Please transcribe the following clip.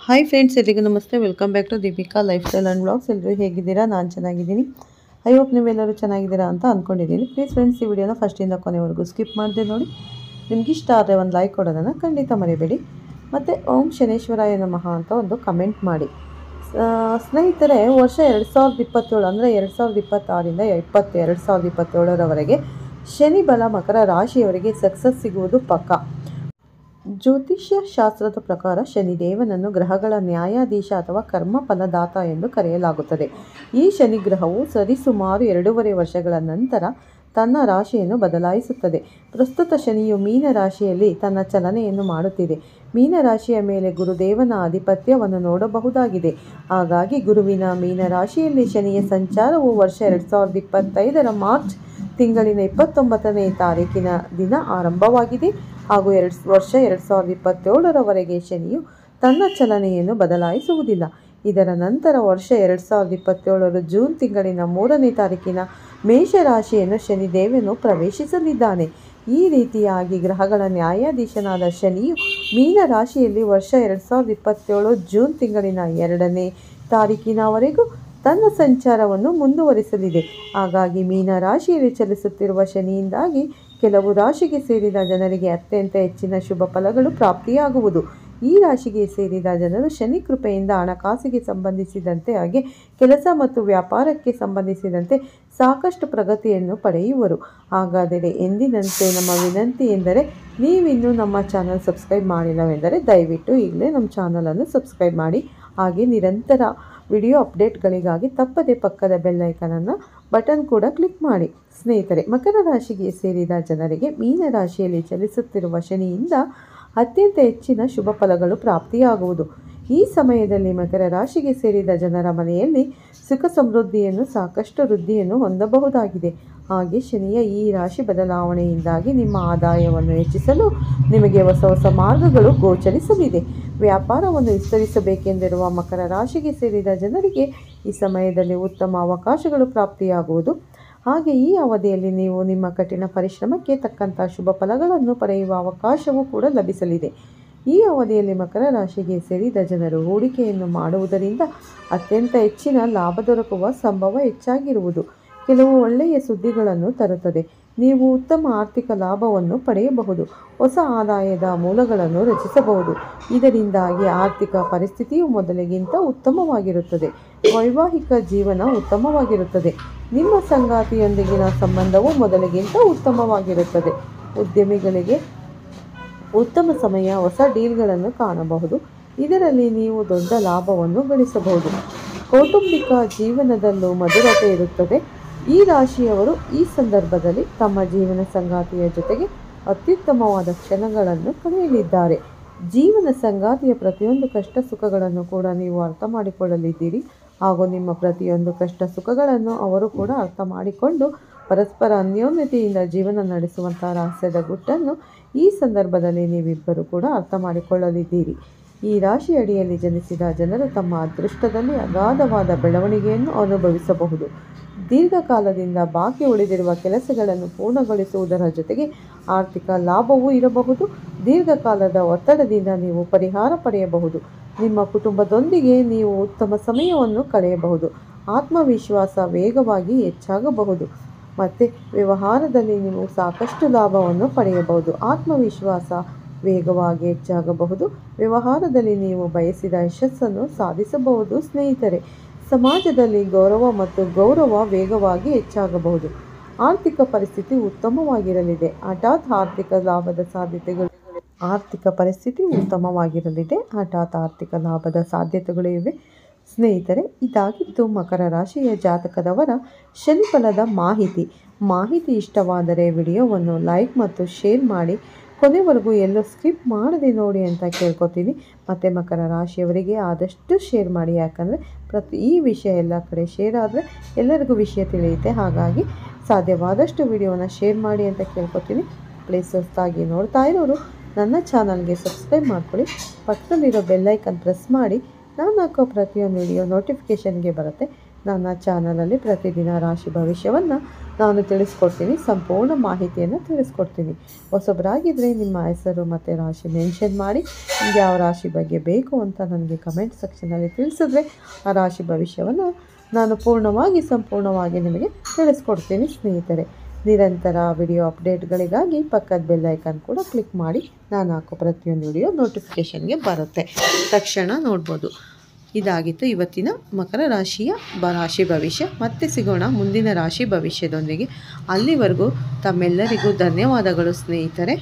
Hi friends, ಎಲ್ಲಿಗೂ ನಮಸ್ತೆ. Welcome back to Deepika lifestyle and blogs. ಎಲ್ಲರೂ ಹೇಗಿದ್ದೀರಾ? ನಾನು ಚೆನ್ನಾಗಿದ್ದೀನಿ. ಐ ಹೋಪ್ ನೀವೆಲ್ಲರೂ ಚೆನ್ನಾಗಿದ್ದೀರಾ ಅಂತ ಅಂದ್ಕೊಂಡಿದ್ದೀನಿ. ಪ್ಲೀಸ್ ಫ್ರೆಂಡ್ಸ್, ಈ ವಿಡಿಯೋನ ಫಸ್ಟಿಂದ ಕೊನೆವರೆಗೂ ಸ್ಕಿಪ್ ಮಾಡದೆ ನೋಡಿ. ನಿಮ್ಗೆ ಇಷ್ಟ ಆದರೆ ಒಂದು ಲೈಕ್ ಕೊಡೋದನ್ನು ಖಂಡಿತ ಮರಿಬೇಡಿ. ಮತ್ತು ಓಂ ಶನೇಶ್ವರಾಯ ನಮಃ ಅಂತ ಒಂದು ಕಮೆಂಟ್ ಮಾಡಿ. ಸ್ನೇಹಿತರೆ, ವರ್ಷ 2027 ಅಂದರೆ 2026ರಿಂದ 2027ರವರೆಗೆ ಶನಿ ಬಲ ಮಕರ ರಾಶಿಯವರಿಗೆ ಸಕ್ಸಸ್ ಸಿಗುವುದು ಪಕ್ಕಾ. ಜ್ಯೋತಿಷ್ಯ ಶಾಸ್ತ್ರದ ಪ್ರಕಾರ ಶನಿದೇವನನ್ನು ಗ್ರಹಗಳ ನ್ಯಾಯಾಧೀಶ ಅಥವಾ ಕರ್ಮ ಫಲದಾತ ಎಂದು ಕರೆಯಲಾಗುತ್ತದೆ. ಈ ಶನಿ ಗ್ರಹವು ಸರಿಸುಮಾರು 2.5 ವರ್ಷಗಳ ನಂತರ ತನ್ನ ರಾಶಿಯನ್ನು ಬದಲಾಯಿಸುತ್ತದೆ. ಪ್ರಸ್ತುತ ಶನಿಯು ಮೀನ ರಾಶಿಯಲ್ಲಿ ತನ್ನ ಚಲನೆಯನ್ನು ಮಾಡುತ್ತಿದೆ. ಮೀನ ರಾಶಿಯ ಮೇಲೆ ಗುರುದೇವನ ಆಧಿಪತ್ಯವನ್ನು ನೋಡಬಹುದಾಗಿದೆ. ಹಾಗಾಗಿ ಗುರುವಿನ ಮೀನ ರಾಶಿಯಲ್ಲಿ ಶನಿಯ ಸಂಚಾರವು ವರ್ಷ 2025ರ ಮಾರ್ಚ್ ತಿಂಗಳಿನ 29ನೇ ತಾರೀಕಿನ ದಿನ ಆರಂಭವಾಗಿದೆ ಹಾಗೂ ವರ್ಷ 2027ರವರೆಗೆ ಶನಿಯು ತನ್ನ ಚಲನೆಯನ್ನು ಬದಲಾಯಿಸುವುದಿಲ್ಲ. ಇದರ ನಂತರ ವರ್ಷ 2027 ಜೂನ್ ತಿಂಗಳಿನ 3ನೇ ತಾರೀಕಿನ ಮೇಷರಾಶಿಯನ್ನು ಶನಿದೇವನು ಪ್ರವೇಶಿಸಲಿದ್ದಾನೆ. ಈ ರೀತಿಯಾಗಿ ಗ್ರಹಗಳ ನ್ಯಾಯಾಧೀಶನಾದ ಶನಿಯು ಮೀನ ರಾಶಿಯಲ್ಲಿ ವರ್ಷ 2027 ಜೂನ್ ತಿಂಗಳಿನ 2ನೇ ತಾರೀಕಿನವರೆಗೂ ತನ್ನ ಸಂಚಾರವನ್ನು ಮುಂದುವರಿಸಲಿದೆ. ಹಾಗಾಗಿ ಮೀನ ರಾಶಿಯಲ್ಲಿ ಚಲಿಸುತ್ತಿರುವ ಶನಿಯಿಂದಾಗಿ ಕೆಲವು ರಾಶಿಗೆ ಸೇರಿದ ಜನರಿಗೆ ಅತ್ಯಂತ ಹೆಚ್ಚಿನ ಶುಭ ಫಲಗಳು ಪ್ರಾಪ್ತಿಯಾಗುವುದು. ಈ ರಾಶಿಗೆ ಸೇರಿದ ಜನರು ಶನಿ ಕೃಪೆಯಿಂದ ಹಣಕಾಸಿಗೆ ಸಂಬಂಧಿಸಿದಂತೆ ಹಾಗೆ ಕೆಲಸ ಮತ್ತು ವ್ಯಾಪಾರಕ್ಕೆ ಸಂಬಂಧಿಸಿದಂತೆ ಸಾಕಷ್ಟು ಪ್ರಗತಿಯನ್ನು ಪಡೆಯುವರು. ಹಾಗಾದರೆ ಎಂದಿನಂತೆ ನಮ್ಮ ವಿನಂತಿ ಎಂದರೆ, ನೀವಿನ್ನೂ ನಮ್ಮ ಚಾನಲ್ ಸಬ್ಸ್ಕ್ರೈಬ್ ಮಾಡಿಲ್ಲವೆಂದರೆ ದಯವಿಟ್ಟು ಈಗಲೇ ನಮ್ಮ ಚಾನಲನ್ನು ಸಬ್ಸ್ಕ್ರೈಬ್ ಮಾಡಿ. ಹಾಗೆ ನಿರಂತರ ವಿಡಿಯೋ ಅಪ್ಡೇಟ್ಗಳಿಗಾಗಿ ತಪ್ಪದೆ ಪಕ್ಕದ ಬೆಲ್ಲೈಕನನ್ನು ಬಟನ್ ಕೂಡ ಕ್ಲಿಕ್ ಮಾಡಿ. ಸ್ನೇಹಿತರೆ, ಮಕರ ರಾಶಿಗೆ ಸೇರಿದ ಜನರಿಗೆ ಮೀನ ರಾಶಿಯಲ್ಲಿ ಚಲಿಸುತ್ತಿರುವ ಶನಿಯಿಂದ ಅತ್ಯಂತ ಹೆಚ್ಚಿನ ಶುಭ ಫಲಗಳು ಪ್ರಾಪ್ತಿಯಾಗುವುದು. ಈ ಸಮಯದಲ್ಲಿ ಮಕರ ರಾಶಿಗೆ ಸೇರಿದ ಜನರ ಮನೆಯಲ್ಲಿ ಸುಖ ಸಮೃದ್ಧಿಯನ್ನು ಸಾಕಷ್ಟು ವೃದ್ಧಿಯನ್ನು ಹೊಂದಬಹುದಾಗಿದೆ. ಹಾಗೆ ಶನಿಯ ಈ ರಾಶಿ ಬದಲಾವಣೆಯಿಂದಾಗಿ ನಿಮ್ಮ ಆದಾಯವನ್ನು ಹೆಚ್ಚಿಸಲು ನಿಮಗೆ ಹೊಸ ಹೊಸ ಮಾರ್ಗಗಳು ಗೋಚರಿಸಲಿದೆ. ವ್ಯಾಪಾರವನ್ನು ವಿಸ್ತರಿಸಬೇಕೆಂದಿರುವ ಮಕರ ರಾಶಿಗೆ ಸೇರಿದ ಜನರಿಗೆ ಈ ಸಮಯದಲ್ಲಿ ಉತ್ತಮ ಅವಕಾಶಗಳು ಪ್ರಾಪ್ತಿಯಾಗುವುದು. ಹಾಗೆ ಈ ಅವಧಿಯಲ್ಲಿ ನೀವು ನಿಮ್ಮ ಕಠಿಣ ಪರಿಶ್ರಮಕ್ಕೆ ತಕ್ಕಂಥ ಶುಭ ಫಲಗಳನ್ನು ಪಡೆಯುವ ಅವಕಾಶವೂ ಕೂಡ ಲಭಿಸಲಿದೆ. ಈ ಅವಧಿಯಲ್ಲಿ ಮಕರ ರಾಶಿಗೆ ಸೇರಿದ ಜನರು ಹೂಡಿಕೆಯನ್ನು ಮಾಡುವುದರಿಂದ ಅತ್ಯಂತ ಹೆಚ್ಚಿನ ಲಾಭ ದೊರಕುವ ಸಂಭವ ಹೆಚ್ಚಾಗಿರುವುದು ಕೆಲವು ಒಳ್ಳೆಯ ಸುದ್ದಿಗಳನ್ನು ತರುತ್ತದೆ. ನೀವು ಉತ್ತಮ ಆರ್ಥಿಕ ಲಾಭವನ್ನು ಪಡೆಯಬಹುದು. ಹೊಸ ಆದಾಯದ ಮೂಲಗಳನ್ನು ರಚಿಸಬಹುದು. ಇದರಿಂದಾಗಿ ಆರ್ಥಿಕ ಪರಿಸ್ಥಿತಿಯು ಮೊದಲಿಗಿಂತ ಉತ್ತಮವಾಗಿರುತ್ತದೆ. ವೈವಾಹಿಕ ಜೀವನ ಉತ್ತಮವಾಗಿರುತ್ತದೆ. ನಿಮ್ಮ ಸಂಗಾತಿಯೊಂದಿಗಿನ ಸಂಬಂಧವು ಮೊದಲಿಗಿಂತ ಉತ್ತಮವಾಗಿರುತ್ತದೆ. ಉದ್ಯಮಿಗಳಿಗೆ ಉತ್ತಮ ಸಮಯ. ಹೊಸ ಡೀಲ್ಗಳನ್ನು ಕಾಣಬಹುದು. ಇದರಲ್ಲಿ ನೀವು ದೊಡ್ಡ ಲಾಭವನ್ನು ಗಳಿಸಬಹುದು. ಕೌಟುಂಬಿಕ ಜೀವನದಲ್ಲೂ ಮಧುರತೆ ಇರುತ್ತದೆ. ಈ ರಾಶಿಯವರು ಈ ಸಂದರ್ಭದಲ್ಲಿ ತಮ್ಮ ಜೀವನ ಸಂಗಾತಿಯ ಜೊತೆಗೆ ಅತ್ಯುತ್ತಮವಾದ ಕ್ಷಣಗಳನ್ನು ಕಳೆಯಲಿದ್ದಾರೆ. ಜೀವನ ಸಂಗಾತಿಯ ಪ್ರತಿಯೊಂದು ಕಷ್ಟ ಸುಖಗಳನ್ನು ಕೂಡ ನೀವು ಅರ್ಥ ಮಾಡಿಕೊಳ್ಳಲಿದ್ದೀರಿ ಹಾಗೂ ನಿಮ್ಮ ಪ್ರತಿಯೊಂದು ಕಷ್ಟ ಸುಖಗಳನ್ನು ಅವರು ಕೂಡ ಅರ್ಥ ಮಾಡಿಕೊಂಡು ಪರಸ್ಪರ ಅನ್ಯೋನ್ಯತೆಯಿಂದ ಜೀವನ ನಡೆಸುವಂಥ ರಹಸ್ಯದ ಗುಟ್ಟನ್ನು ಈ ಸಂದರ್ಭದಲ್ಲಿ ನೀವಿಬ್ಬರು ಕೂಡ ಅರ್ಥ ಮಾಡಿಕೊಳ್ಳಲಿದ್ದೀರಿ. ಈ ರಾಶಿ ಅಡಿಯಲ್ಲಿ ಜನಿಸಿದ ಜನರು ತಮ್ಮ ಅದೃಷ್ಟದಲ್ಲಿ ಅಗಾಧವಾದ ಬೆಳವಣಿಗೆಯನ್ನು ಅನುಭವಿಸಬಹುದು. ದೀರ್ಘಕಾಲದಿಂದ ಬಾಕಿ ಉಳಿದಿರುವ ಕೆಲಸಗಳನ್ನು ಪೂರ್ಣಗೊಳಿಸುವುದರ ಜೊತೆಗೆ ಆರ್ಥಿಕ ಲಾಭವೂ ಇರಬಹುದು. ದೀರ್ಘಕಾಲದ ಒತ್ತಡದಿಂದ ನೀವು ಪರಿಹಾರ ಪಡೆಯಬಹುದು. ನಿಮ್ಮ ಕುಟುಂಬದೊಂದಿಗೆ ನೀವು ಉತ್ತಮ ಸಮಯವನ್ನು ಕಳೆಯಬಹುದು. ಆತ್ಮವಿಶ್ವಾಸ ವೇಗವಾಗಿ ಹೆಚ್ಚಾಗಬಹುದು ಮತ್ತು ವ್ಯವಹಾರದಲ್ಲಿ ನೀವು ಸಾಕಷ್ಟು ಲಾಭವನ್ನು ಪಡೆಯಬಹುದು. ಆತ್ಮವಿಶ್ವಾಸ ವೇಗವಾಗಿ ಹೆಚ್ಚಾಗಬಹುದು. ವ್ಯವಹಾರದಲ್ಲಿ ನೀವು ಬಯಸಿದ ಯಶಸ್ಸನ್ನು ಸಾಧಿಸಬಹುದು. ಸ್ನೇಹಿತರೆ, ಸಮಾಜದಲ್ಲಿ ಗೌರವ ಮತ್ತು ಗೌರವ ವೇಗವಾಗಿ ಹೆಚ್ಚಾಗಬಹುದು. ಆರ್ಥಿಕ ಪರಿಸ್ಥಿತಿ ಉತ್ತಮವಾಗಿರಲಿದೆ. ಹಠಾತ್ ಆರ್ಥಿಕ ಲಾಭದ ಸಾಧ್ಯತೆಗಳು ಇವೆ. ಸ್ನೇಹಿತರೆ, ಇದಾಗಿತ್ತು ಮಕರ ರಾಶಿಯ ಜಾತಕದವರ ಶನಿಫಲದ ಮಾಹಿತಿ ಇಷ್ಟವಾದರೆ ವಿಡಿಯೋವನ್ನು ಲೈಕ್ ಮತ್ತು ಶೇರ್ ಮಾಡಿ. ಕೊನೆವರೆಗೂ ಎಲ್ಲೋ ಸ್ಕಿಪ್ ಮಾಡದೆ ನೋಡಿ ಅಂತ ಕೇಳ್ಕೊತೀನಿ. ಮತ್ತು ಮಕರ ರಾಶಿಯವರಿಗೆ ಆದಷ್ಟು ಶೇರ್ ಮಾಡಿ. ಯಾಕಂದರೆ ಈ ವಿಷಯ ಎಲ್ಲ ಕಡೆ ಶೇರ್ ಆದರೆ ಎಲ್ಲರಿಗೂ ವಿಷಯ ತಿಳಿಯುತ್ತೆ. ಹಾಗಾಗಿ ಸಾಧ್ಯವಾದಷ್ಟು ವಿಡಿಯೋನ ಶೇರ್ ಮಾಡಿ ಅಂತ ಕೇಳ್ಕೊತೀನಿ. ಪ್ಲೀಸ್ ಹೊಸದಾಗಿ ನೋಡ್ತಾ ಇರೋರು ನನ್ನ ಚಾನಲ್ಗೆ ಸಬ್ಸ್ಕ್ರೈಬ್ ಮಾಡ್ಕೊಳ್ಳಿ. ಪಕ್ಕದಲ್ಲಿರೋ ಬೆಲ್ಲೈಕನ್ ಪ್ರೆಸ್ ಮಾಡಿ. ನಾನು ಹಾಕೋ ಪ್ರತಿಯೊಂದು ವಿಡಿಯೋ ನೋಟಿಫಿಕೇಷನ್ಗೆ ಬರುತ್ತೆ. ನನ್ನ ಚಾನಲಲ್ಲಿ ಪ್ರತಿದಿನ ರಾಶಿ ಭವಿಷ್ಯವನ್ನು ನಾನು ತಿಳಿಸ್ಕೊಡ್ತೀನಿ, ಸಂಪೂರ್ಣ ಮಾಹಿತಿಯನ್ನು ತಿಳಿಸ್ಕೊಡ್ತೀನಿ. ಹೊಸಬರಾಗಿದ್ದರೆ ನಿಮ್ಮ ಹೆಸರು ಮತ್ತು ರಾಶಿ ಮೆನ್ಷನ್ ಮಾಡಿ ನಿಮಗೆ ಯಾವ ರಾಶಿ ಬಗ್ಗೆ ಬೇಕು ಅಂತ ನನಗೆ ಕಮೆಂಟ್ ಸೆಕ್ಷನಲ್ಲಿ ತಿಳಿಸಿದ್ರೆ ಆ ರಾಶಿ ಭವಿಷ್ಯವನ್ನು ನಾನು ಸಂಪೂರ್ಣವಾಗಿ ನಿಮಗೆ ತಿಳಿಸ್ಕೊಡ್ತೀನಿ ಸ್ನೇಹಿತರೆ. ನಿರಂತರ ವಿಡಿಯೋ ಅಪ್ಡೇಟ್ಗಳಿಗಾಗಿ ಪಕ್ಕದ ಬೆಲ್ ಐಕಾನ್ ಕೂಡ ಕ್ಲಿಕ್ ಮಾಡಿ. ನಾನು ಹಾಕೋ ಪ್ರತಿಯೊಂದು ವಿಡಿಯೋ ನೋಟಿಫಿಕೇಷನ್ಗೆ ಬರುತ್ತೆ, ತಕ್ಷಣ ನೋಡ್ಬೋದು. ಇದಾಗಿತ್ತು ಇವತ್ತಿನ ಮಕರ ರಾಶಿಯ ರಾಶಿ ಭವಿಷ್ಯ. ಮತ್ತೆ ಸಿಗೋಣ ಮುಂದಿನ ರಾಶಿ ಭವಿಷ್ಯದೊಂದಿಗೆ. ಅಲ್ಲಿವರೆಗೂ ತಮ್ಮೆಲ್ಲರಿಗೂ ಧನ್ಯವಾದಗಳು ಸ್ನೇಹಿತರೆ.